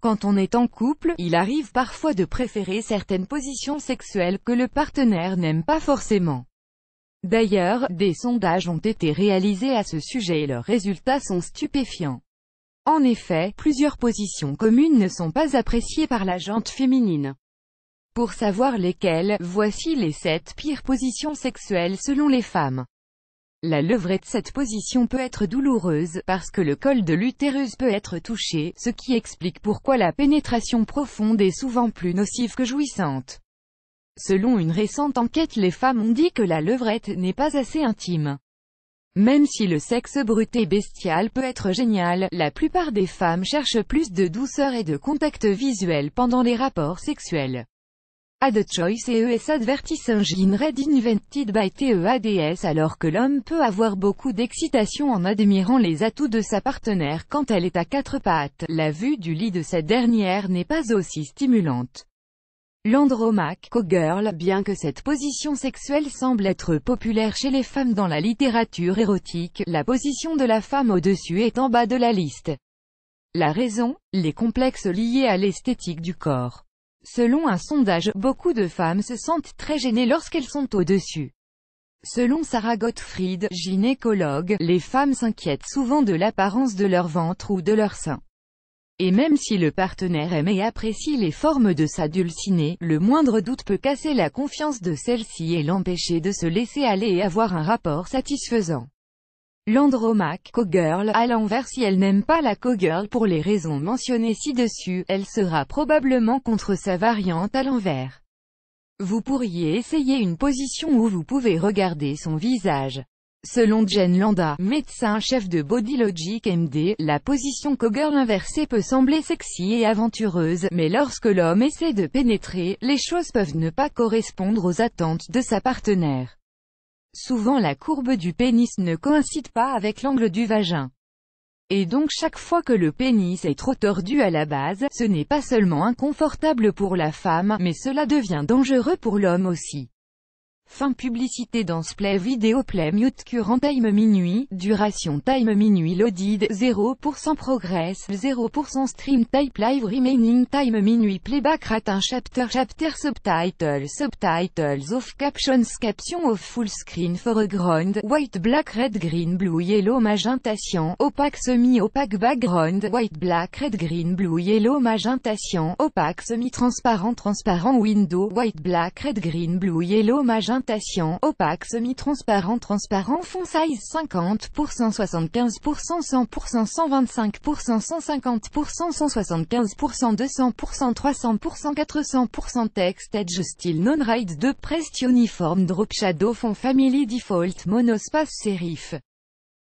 Quand on est en couple, il arrive parfois de préférer certaines positions sexuelles que le partenaire n'aime pas forcément. D'ailleurs, des sondages ont été réalisés à ce sujet et leurs résultats sont stupéfiants. En effet, plusieurs positions communes ne sont pas appréciées par la gente féminine. Pour savoir lesquelles, voici les 7 pires positions sexuelles selon les femmes. La levrette. Cette position peut être douloureuse, parce que le col de l'utérus peut être touché, ce qui explique pourquoi la pénétration profonde est souvent plus nocive que jouissante. Selon une récente enquête, les femmes ont dit que la levrette n'est pas assez intime. Même si le sexe brut et bestial peut être génial, la plupart des femmes cherchent plus de douceur et de contact visuel pendant les rapports sexuels. Ad choice ES advertising read invented by TEADS. Alors que l'homme peut avoir beaucoup d'excitation en admirant les atouts de sa partenaire quand elle est à 4 pattes, la vue du lit de cette dernière n'est pas aussi stimulante. L'andromaque, cowgirl. Bien que cette position sexuelle semble être populaire chez les femmes dans la littérature érotique, la position de la femme au-dessus est en bas de la liste. La raison? Les complexes liés à l'esthétique du corps. Selon un sondage, beaucoup de femmes se sentent très gênées lorsqu'elles sont au-dessus. Selon Sarah Gottfried, gynécologue, les femmes s'inquiètent souvent de l'apparence de leur ventre ou de leur sein. Et même si le partenaire aime et apprécie les formes de sa dulcinée, le moindre doute peut casser la confiance de celle-ci et l'empêcher de se laisser aller et avoir un rapport satisfaisant. L'andromaque, cowgirl, à l'inverse, si elle n'aime pas la cowgirl pour les raisons mentionnées ci-dessus, elle sera probablement contre sa variante à l'envers. Vous pourriez essayer une position où vous pouvez regarder son visage. Selon Jen Landa, médecin-chef de Bodylogic MD, la position cowgirl inversée peut sembler sexy et aventureuse, mais lorsque l'homme essaie de pénétrer, les choses peuvent ne pas correspondre aux attentes de sa partenaire. Souvent la courbe du pénis ne coïncide pas avec l'angle du vagin. Et donc chaque fois que le pénis est trop tordu à la base, ce n'est pas seulement inconfortable pour la femme, mais cela devient dangereux pour l'homme aussi. Fin publicité dans Splay Vidéo Play Mute Current Time minuit, duration time minuit loaded, 0% progress, 0% stream type live remaining time minuit playback rate un chapter subtitles off captions full screen foreground, white black red green blue yellow magenta cyan, opaque semi-opaque background, white black red green blue yellow magenta cyan, opaque semi-transparent transparent window, white black red green blue yellow magenta opaque semi-transparent transparent font size 50%, 75%, 100%, 125%, 150%, 175%, 200%, 300%, 400% text edge style non-write 2 pressed uniform drop shadow font family default monospace serif.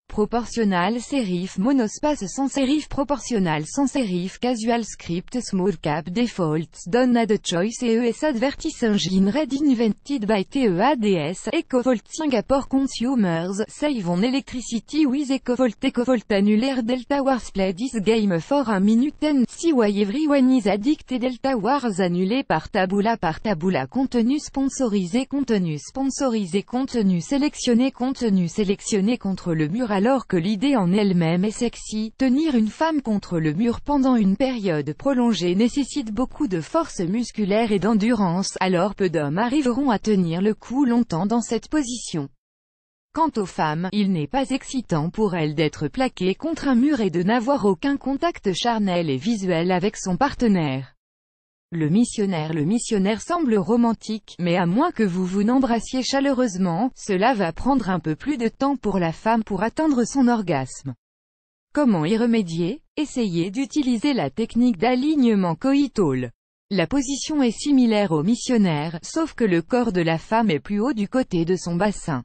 Proportional serif monospace sans serif proportional sans serif casual script small cap defaults done add choice ES advertising read invented by TEADS EcoVolt Singapore Consumers save on electricity with EcoVolt annulaire Delta Wars play this game for a minute and see why everyone is addicted Delta Wars annulé par Taboola contenu sponsorisé contenu sélectionné contre le mur. Alors que l'idée en elle-même est sexy, tenir une femme contre le mur pendant une période prolongée nécessite beaucoup de force musculaire et d'endurance, alors peu d'hommes arriveront à tenir le coup longtemps dans cette position. Quant aux femmes, il n'est pas excitant pour elles d'être plaquées contre un mur et de n'avoir aucun contact charnel et visuel avec son partenaire. Le missionnaire semble romantique, mais à moins que vous n'embrassiez chaleureusement, cela va prendre un peu plus de temps pour la femme pour atteindre son orgasme. Comment y remédier? Essayez d'utiliser la technique d'alignement coïtal. La position est similaire au missionnaire, sauf que le corps de la femme est plus haut du côté de son bassin.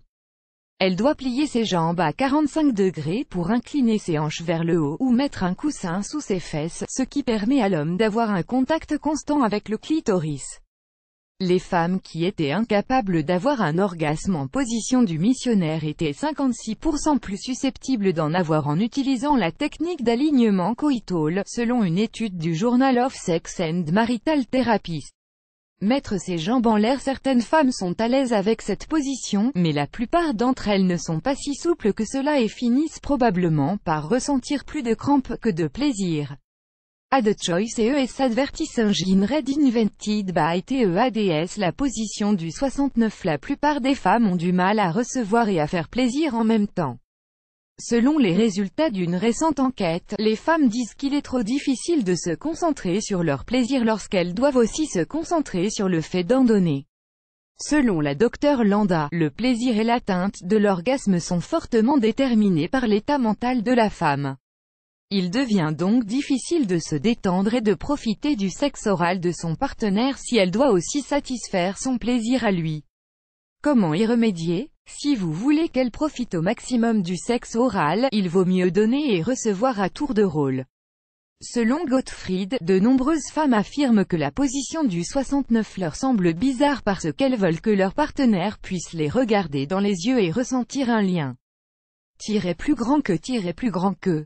Elle doit plier ses jambes à 45 degrés pour incliner ses hanches vers le haut, ou mettre un coussin sous ses fesses, ce qui permet à l'homme d'avoir un contact constant avec le clitoris. Les femmes qui étaient incapables d'avoir un orgasme en position du missionnaire étaient 56% plus susceptibles d'en avoir en utilisant la technique d'alignement coïtal, selon une étude du Journal of Sex and Marital Therapy. Mettre ses jambes en l'air. Certaines femmes sont à l'aise avec cette position, mais la plupart d'entre elles ne sont pas si souples que cela et finissent probablement par ressentir plus de crampes que de plaisir. A the choice ES advertising read invented by TEADS. La position du 69. La plupart des femmes ont du mal à recevoir et à faire plaisir en même temps. Selon les résultats d'une récente enquête, les femmes disent qu'il est trop difficile de se concentrer sur leur plaisir lorsqu'elles doivent aussi se concentrer sur le fait d'en donner. Selon la Dr Landa, le plaisir et l'atteinte de l'orgasme sont fortement déterminés par l'état mental de la femme. Il devient donc difficile de se détendre et de profiter du sexe oral de son partenaire si elle doit aussi satisfaire son plaisir à lui. Comment y remédier? Si vous voulez qu'elle profite au maximum du sexe oral, il vaut mieux donner et recevoir à tour de rôle. Selon Gottfried, de nombreuses femmes affirment que la position du 69 leur semble bizarre parce qu'elles veulent que leur partenaire puisse les regarder dans les yeux et ressentir un lien. Plus grand que.